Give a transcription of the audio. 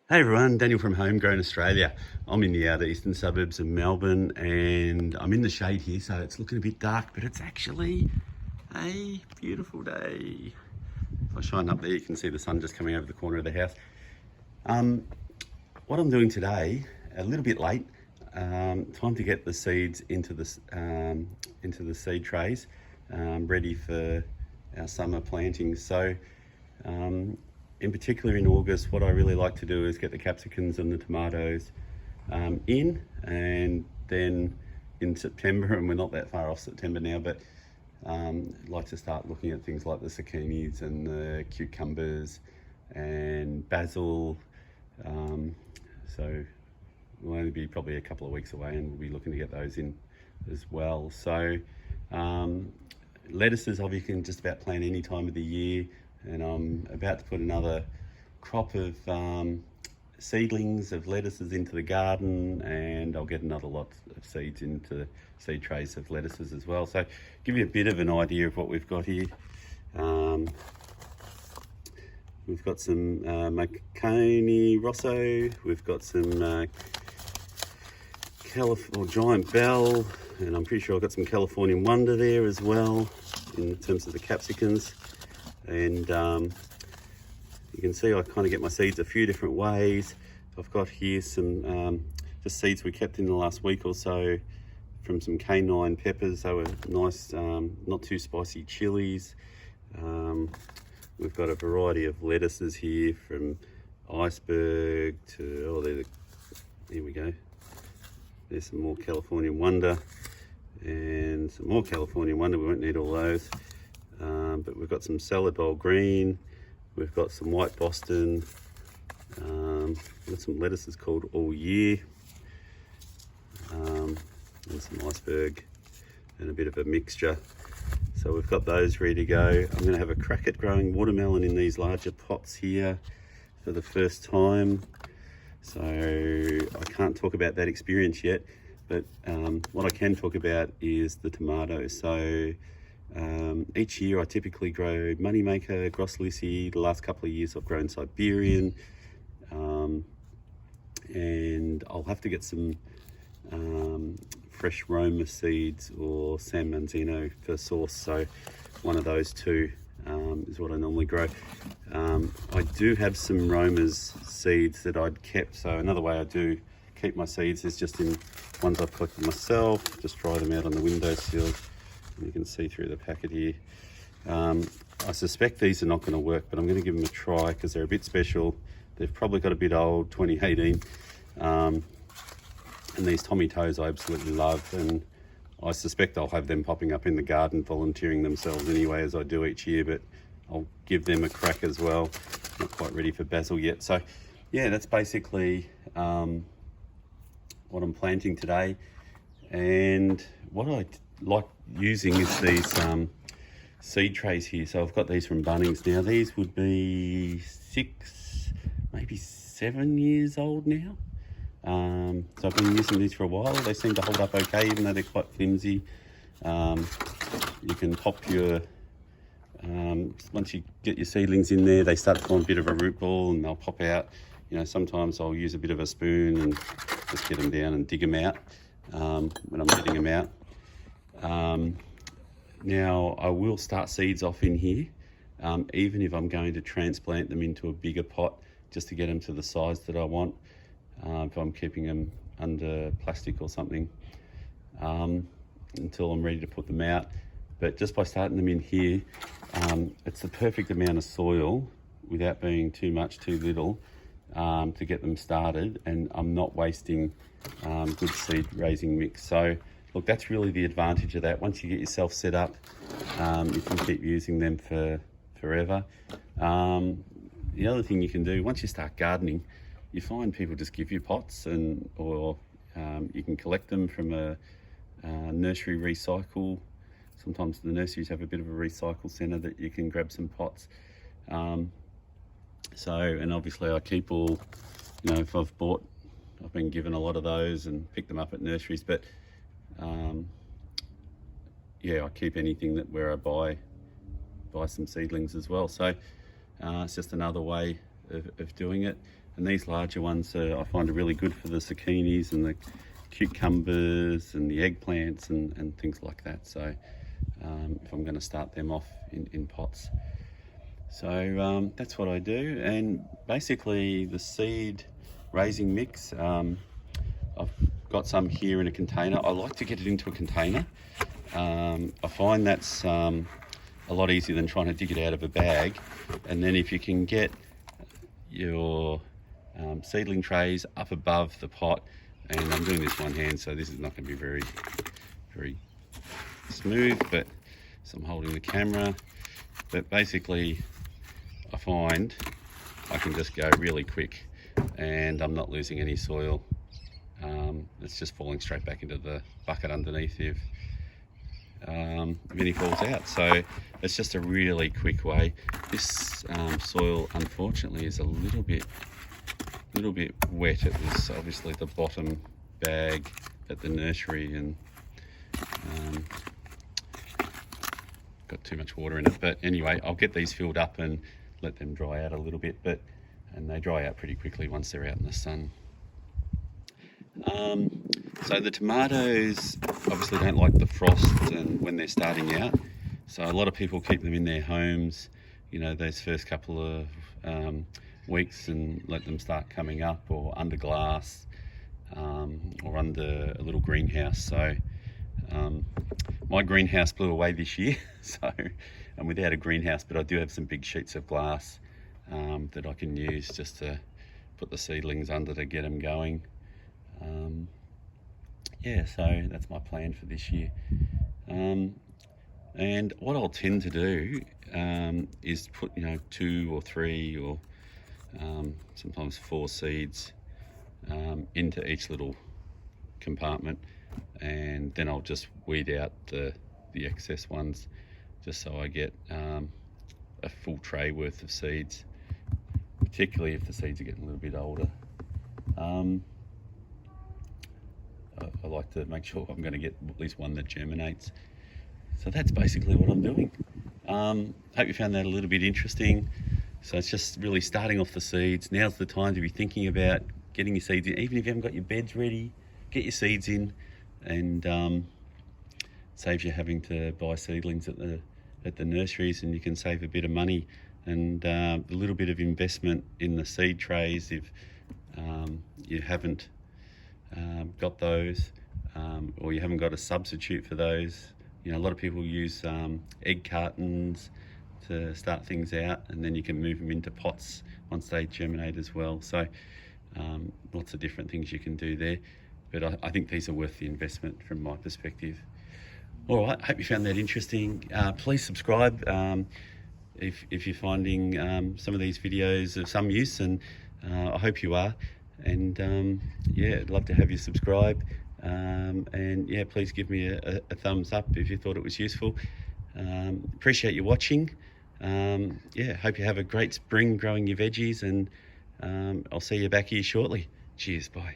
Hey everyone, Daniel from Homegrown Australia. I'm in the outer eastern suburbs of Melbourne and I'm in the shade here, so it's looking a bit dark, but it's actually a beautiful day. If I shine up there, you can see the sun just coming over the corner of the house. What I'm doing today, a little bit late, time to get the seeds into the seed trays, ready for our summer plantings. So in particular in August, what I really like to do is get the capsicums and the tomatoes in, and then in September, and we're not that far off September now, but like to start looking at things like the zucchinis and the cucumbers and basil. So we'll only be probably a couple of weeks away and we'll be looking to get those in as well. So lettuces you can just about plant any time of the year, and I'm about to put another crop of seedlings of lettuces into the garden, and I'll get another lot of seeds into seed trays of lettuces as well. So give you a bit of an idea of what we've got here. We've got some Macone Rosso, we've got some Giant Bell, and I'm pretty sure I've got some Californian Wonder there as well in terms of the capsicums. And you can see I kind of get my seeds a few different ways. I've got here some just seeds we kept in the last week or so from some canine peppers. They were nice, not too spicy chilies. We've got a variety of lettuces here, from iceberg to, here we go. There's some more Californian Wonder and some more Californian Wonder. We won't need all those. But we've got some salad bowl green, we've got some white Boston, we've got some lettuces called All Year, and some iceberg, and a bit of a mixture. So we've got those ready to go. I'm going to have a crack at growing watermelon in these larger pots here for the first time. So I can't talk about that experience yet, but what I can talk about is the tomatoes. So each year I typically grow Moneymaker, Grosslisi. The last couple of years I've grown Siberian, and I'll have to get some fresh Roma seeds or San Manzino for sauce. So one of those two is what I normally grow. I do have some Roma's seeds that I'd kept. So another way I do keep my seeds is just in ones I've collected myself, just dry them out on the windowsill. You can see through the packet here. I suspect these are not going to work, but I'm going to give them a try because they're a bit special. They've probably got a bit old, 2018. And these Tommy Toes I absolutely love, and I suspect I'll have them popping up in the garden volunteering themselves anyway, as I do each year, but I'll give them a crack as well. Not quite ready for basil yet. So yeah, that's basically what I'm planting today. And what I like using is these seed trays here. So I've got these from Bunnings. Now these would be 6, maybe 7 years old now. So I've been using these for a while. They seem to hold up okay, even though they're quite flimsy. You can pop your, once you get your seedlings in there, they start to form a bit of a root ball and they'll pop out. You know, sometimes I'll use a bit of a spoon and just get them down and dig them out when I'm getting them out. Now I will start seeds off in here, even if I'm going to transplant them into a bigger pot just to get them to the size that I want. If I'm keeping them under plastic or something, until I'm ready to put them out. But just by starting them in here, it's the perfect amount of soil without being too much, too little, to get them started, and I'm not wasting good seed raising mix. So look, that's really the advantage of that. Once you get yourself set up, you can keep using them for forever. The other thing you can do, once you start gardening, you find people just give you pots, or you can collect them from a nursery recycle. Sometimes the nurseries have a bit of a recycle centre that you can grab some pots. And obviously I keep all, if I've been given a lot of those and picked them up at nurseries, but yeah, I keep anything where I buy some seedlings as well. So it's just another way of doing it. And these larger ones I find are really good for the zucchinis and the cucumbers and the eggplants and things like that. So if I'm going to start them off in pots. So that's what I do. And basically the seed raising mix, I've got some here in a container. I like to get it into a container. I find that's a lot easier than trying to dig it out of a bag. And then if you can get your seedling trays up above the pot, and I'm doing this one hand, so this is not going to be very smooth, but so I'm holding the camera. But basically I find I can just go really quick and I'm not losing any soil. It's just falling straight back into the bucket underneath if any falls out. So it's just a really quick way. This soil unfortunately is a little bit wet. It was obviously the bottom bag at the nursery and got too much water in it. But anyway, I'll get these filled up and let them dry out a little bit, and they dry out pretty quickly once they're out in the sun. So the tomatoes obviously don't like the frost and when they're starting out, so a lot of people keep them in their homes, you know, those first couple of weeks, and let them start coming up, or under glass, or under a little greenhouse. So my greenhouse blew away this year, so I'm without a greenhouse, but I do have some big sheets of glass that I can use just to put the seedlings under to get them going. Yeah, so that's my plan for this year. And what I'll tend to do is put, 2 or 3 or sometimes 4 seeds into each little compartment, and then I'll just weed out the excess ones, just so I get a full tray worth of seeds, particularly if the seeds are getting a little bit older. I like to make sure I'm going to get at least one that germinates. So that's basically what I'm doing. Hope you found that a little bit interesting. So it's just really starting off the seeds. Now's the time to be thinking about getting your seeds in. Even if you haven't got your beds ready, get your seeds in, and saves you having to buy seedlings at the nurseries, and you can save a bit of money. And a little bit of investment in the seed trays if you haven't got those, or you haven't got a substitute for those. A lot of people use egg cartons to start things out, and then you can move them into pots once they germinate as well. So lots of different things you can do there, but I think these are worth the investment from my perspective. All right, hope you found that interesting. Please subscribe if you're finding some of these videos of some use, and I hope you are. And yeah, I'd love to have you subscribe, and yeah, please give me a thumbs up if you thought it was useful. Appreciate you watching. Yeah, hope you have a great spring growing your veggies, and I'll see you back here shortly. Cheers, bye.